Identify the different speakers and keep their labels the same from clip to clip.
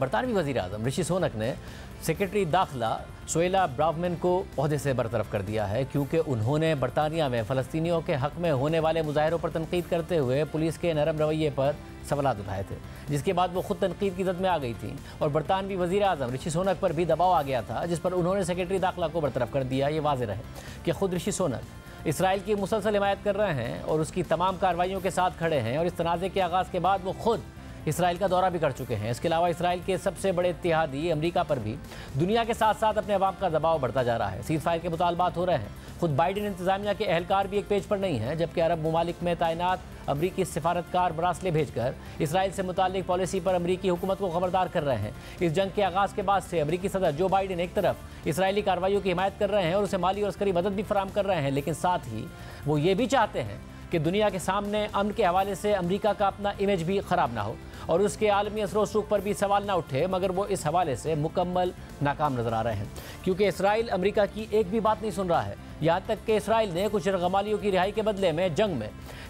Speaker 1: बरतानवी वज़ीर आज़म ऋषि सुनक ने सेक्रेटरी दाखिला सोहेला ब्रावमैन को ओहदे से बरतरफ कर दिया है, क्योंकि उन्होंने बरतानिया में फ़लस्तीनियों के हक़ में होने वाले मुजाहरों पर तनकीद करते हुए पुलिस के नरम रवैये पर सवाल उठाए थे, जिसके बाद वो खुद तनकीद की जद में आ गई थी और बरतानवी वज़ीर आज़म ऋषि सुनक पर भी दबाव आ गया था, जिस पर उन्होंने सेक्रेटरी दाखिला को बरतरफ कर दिया। ये वाज़ेह रहे कि खुद ऋषि सुनक इसराइल की मुसलसल हिमायत कर रहे हैं और उसकी तमाम कार्रवाइयों के साथ खड़े हैं, और इस तनाज़े के आगाज़ के बाद वो खुद इसराइल का दौरा भी कर चुके हैं। इसके अलावा इसराइल के सबसे बड़े इत्तेहादी अमेरिका पर भी दुनिया के साथ साथ अपने अवाम का दबाव बढ़ता जा रहा है। सीज़ फायर के मुतालबात हो रहे हैं। खुद बाइडेन इंतजामिया के अहलकार भी एक पेज पर नहीं हैं, जबकि अरब ममालिक में तैनात अमरीकी सिफारतकार मरासले भेजकर इसराइल से मुतालिक पॉलिसी पर अमरीकी हुकूमत को खबरदार कर रहे हैं। इस जंग के आगाज़ के बाद से अमरीकी सदर जो बाइडेन एक तरफ इसराइली कार्रवाइयों की हिमायत कर रहे हैं और उसे माली और अस्करी मदद भी फराहम कर रहे हैं, लेकिन साथ ही वो ये भी चाहते हैं कि दुनिया के सामने अमन के हवाले से अमरीका का अपना इमेज भी ख़राब ना हो और उसके आलमी असर व रसूख पर भी सवाल ना उठे, मगर वो इस हवाले से मुकम्मल नाकाम नज़र आ रहे हैं, क्योंकि इसराइल अमरीका की एक भी बात नहीं सुन रहा है। यहाँ तक कि इसराइल ने कुछ रगमालियों की रिहाई के बदले में जंग में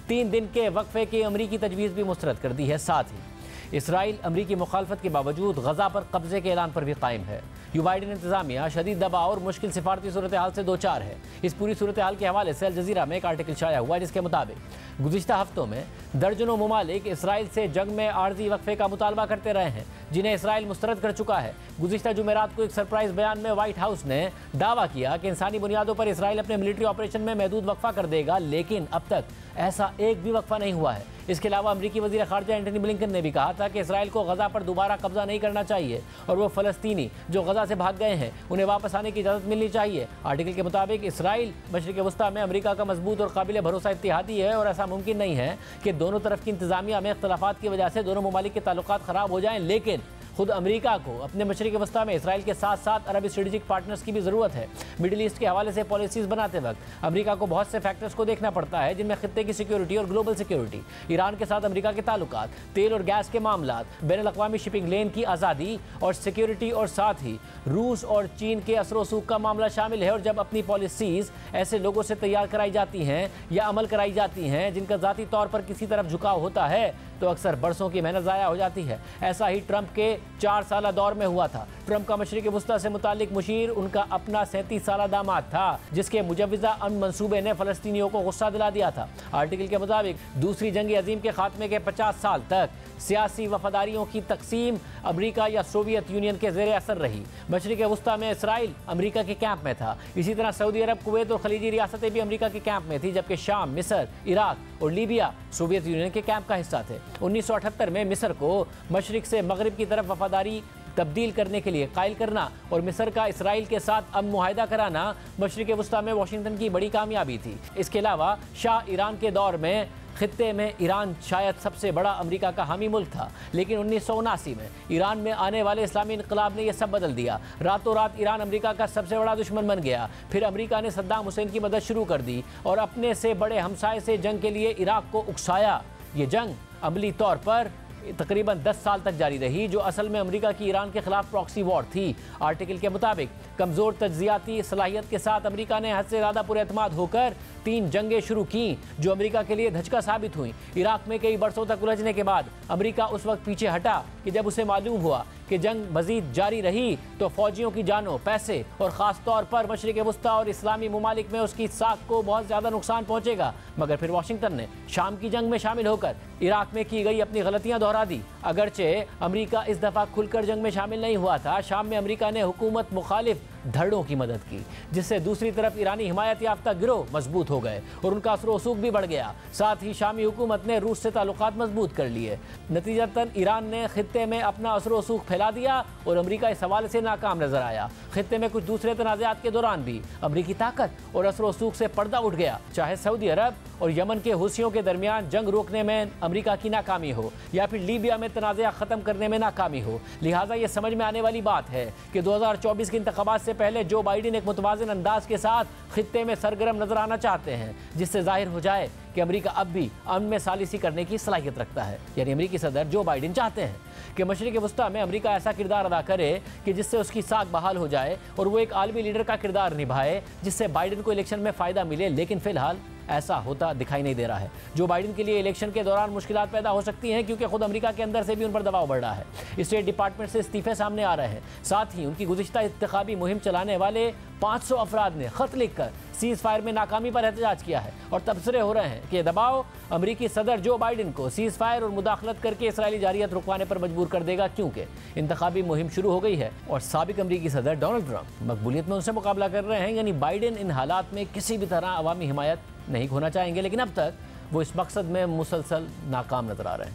Speaker 1: 3 दिन के वक्फे की अमरीकी तजवीज़ भी मुस्तरद कर दी है। साथ ही इसराइल अमरीकी मुखालफत के बावजूद गज़ा पर कब्ज़े के ऐलान पर भी कायम है। यो बाइडेन इंतजामिया शदीद दबाव और मुश्किल सिफारती सूरत हाल से दो चार है। इस पूरी सूरत हाल के हवाले से अल जज़ीरा में एक आर्टिकल शाया हुआ, जिसके मुताबिक गुज़िश्ता हफ्तों में दर्जनों ममालिक इसराइल से जंग में आर्जी वक्फे का मुतालबा करते रहे हैं, जिन्हें इसराइल मुस्तरद कर चुका है। गुज़िश्ता जुमेरात को एक सरप्राइज बयान में व्हाइट हाउस ने दावा किया कि इंसानी बुनियादों पर इसराइल अपने मिलिट्री ऑपरेशन में महदूद वक्फा कर देगा, लेकिन अब तक ऐसा एक भी वक्फा नहीं हुआ है। इसके अलावा अमरीकी वज़ीर ख़ारजा एंटनी ब्लिंकन ने भी कहा था कि इसराइल को गज़ा पर दोबारा कब्जा नहीं करना चाहिए और वो फ़लस्तीनी जो गज़ा से भाग गए हैं उन्हें वापस आने की इजाज़त मिलनी चाहिए। आर्टिकल के मुताबिक इसराइल मशरिक़ वस्ता में अमरीका का मजबूत और काबिल भरोसा इत्तेहादी है और ऐसा मुमकिन नहीं है कि दोनों तरफ की इंतज़ामिया में इख्तलाफात की वजह से दोनों ममालिक के ताल्लुकात ख़राब हो जाएँ, लेकिन खुद अमेरिका को अपने मशरिक़ वस्ता में इसराइल के साथ साथ अरब स्ट्रेटेजिक पार्टनर्स की भी ज़रूरत है। मिडिल ईस्ट के हवाले से पॉलिसीज़ बनाते वक्त अमेरिका को बहुत से फैक्टर्स को देखना पड़ता है, जिनमें खित्ते की सिक्योरिटी और ग्लोबल सिक्योरिटी, ईरान के साथ अमेरिका के ताल्लुकात, तेल और गैस के मामलात, बैनुल-अक़वामी शिपिंग लेन की आज़ादी और सिक्योरिटी, और साथ ही रूस और चीन के असर रसूख का मामला शामिल है। और जब अपनी पॉलिसीज़ ऐसे लोगों से तैयार कराई जाती हैं या अमल कराई जाती हैं जिनका ज़ाती तौर पर किसी तरफ झुकाव होता है, तो अक्सर बरसों की मेहनत ज़ाया हो जाती है। ऐसा ही ट्रंप के 4 साल दौर में हुआ था। ट्रंप का मशरिक़ वस्ता से मुतालिक मुशीर उनका अपना 37 साल दामाद था, जिसके मुजव्विज़ा अमन मंसूबे ने फ़लस्तीनियों को गुस्सा दिला दिया था। आर्टिकल के मुताबिक दूसरी जंग अज़ीम के खात्मे के 50 साल तक सियासी वफादारियों की तकसीम अमरीका या सोवियत यूनियन के ज़ेर असर रही। मशरिक़ वस्ता में इसराइल अमरीका के कैंप में था। इसी तरह सऊदी अरब, कुवैत और खलीजी रियासतें भी अमरीका के कैंप में थी, जबकि शाम, मिस्र, इराक और लीबिया सोवियत यूनियन के कैंप का हिस्सा थे। 1978 में मिस्र को मशरिक़ से मगरिब की तरफ वफादारी तब्दील करने के लिए कायल करना और मिस्र का इसराइल के साथ अमन मुआहिदा कराना मशरिक़ वस्ता में वाशिंगटन की बड़ी कामयाबी थी। इसके अलावा शाह ईरान के दौर में खित्ते में ईरान शायद सबसे बड़ा अमेरिका का हामी मुल्क था, लेकिन 1979 में ईरान में आने वाले इस्लामी इनकलाब ने यह सब बदल दिया। रातों रात ईरान अमेरिका का सबसे बड़ा दुश्मन बन गया। फिर अमेरिका ने सद्दाम हुसैन की मदद शुरू कर दी और अपने से बड़े हमसाये से जंग के लिए इराक को उकसाया। ये जंग अमली तौर पर तकरीबन 10 साल तक जारी रही, जो असल में अमेरिका की ईरान के खिलाफ प्रॉक्सी वॉर थी। आर्टिकल के मुताबिक कमज़ोर तज्ज़ियाती सलाहियत के साथ अमेरिका ने हद से ज़्यादा पुरएतमाद होकर 3 जंगें शुरू की, जो अमेरिका के लिए धचका साबित हुई। इराक में कई बरसों तक उलझने के बाद अमेरिका उस वक्त पीछे हटा कि जब उसे मालूम हुआ कि जंग मजीद जारी रही तो फौजियों की जानों, पैसे और ख़ास तौर पर मशरिक़ वस्ता और इस्लामी ममालिक में उसकी साख को बहुत ज़्यादा नुकसान पहुँचेगा। मगर फिर वाशिंगटन ने शाम की जंग में शामिल होकर इराक में की गई अपनी गलतियाँ दोहरा दी। अगरचे अमेरिका इस दफ़ा खुलकर जंग में शामिल नहीं हुआ था, शाम में अमेरिका ने हुकूमत मुखालिफ धड़ों की मदद की, जिससे दूसरी तरफ ईरानी हिमायत याफ्ता गिरोह मजबूत हो गए और उनका असर रसूख भी बढ़ गया। साथ ही शामी हुकूमत ने रूस से ताल्लुकात मजबूत कर लिए। नतीजतन ईरान ने खित्ते में अपना असर रसूख फैला दिया और अमेरिका इस हवाले से नाकाम नजर आया। खित्ते में कुछ दूसरे तनाज़ात के दौरान भी अमरीकी ताकत और असर रसूख से पर्दा उठ गया, चाहे सऊदी अरब और यमन के हुसियों के दरमियान जंग रोकने में अमरीका की नाकामी हो या फिर लीबिया में तनाज़ा ख़त्म करने में नाकामी हो। लिहाजा ये समझ में आने वाली बात है कि 2024 के इंतखाबात से पहले जो बाइडेन एक मुतवाज़िन अंदाज के साथ खित्ते में सरगर्म नजर आना चाहते हैं, जिससे जाहिर हो जाए कि अमेरिका अब भी अमन में सालिसी करने की सलाहियत रखता है। यानी अमेरिकी सदर जो बाइडेन चाहते हैं कि मशरिक़ वस्ता में अमेरिका ऐसा किरदार अदा करे कि जिससे उसकी साख बहाल हो जाए और वो एक आलमी लीडर का किरदार निभाए, जिससे बाइडेन को इलेक्शन में फ़ायदा मिले। लेकिन फ़िलहाल ऐसा होता दिखाई नहीं दे रहा है। जो बाइडेन के लिए इलेक्शन के दौरान मुश्किलात पैदा हो सकती हैं, क्योंकि खुद अमेरिका के अंदर से भी उन पर दबाव बढ़ रहा है। स्टेट डिपार्टमेंट से इस्तीफे सामने आ रहे हैं। साथ ही उनकी गुज़िश्ता इंतखाबी मुहिम चलाने वाले 500 अफराद ने खत लिखकर सीज फायर में नाकामी पर एहतजाज किया है और तबसरे हो रहे हैं कि यह दबाव अमेरिकी सदर जो बाइडेन को सीज फायर और मुदाखलत करके इसराइली जारियत रुकवाने पर मजबूर कर देगा, क्योंकि इंतखाबी मुहिम शुरू हो गई है और साबिक अमेरिकी सदर डोनाल्ड ट्रंप मकबूलियत में उनसे मुकाबला कर रहे हैं। यानी बाइडेन इन हालात में किसी भी तरह अवामी हिमायत नहीं खोना चाहेंगे, लेकिन अब तक वो इस मकसद में मुसलसल नाकाम नजर आ रहे हैं।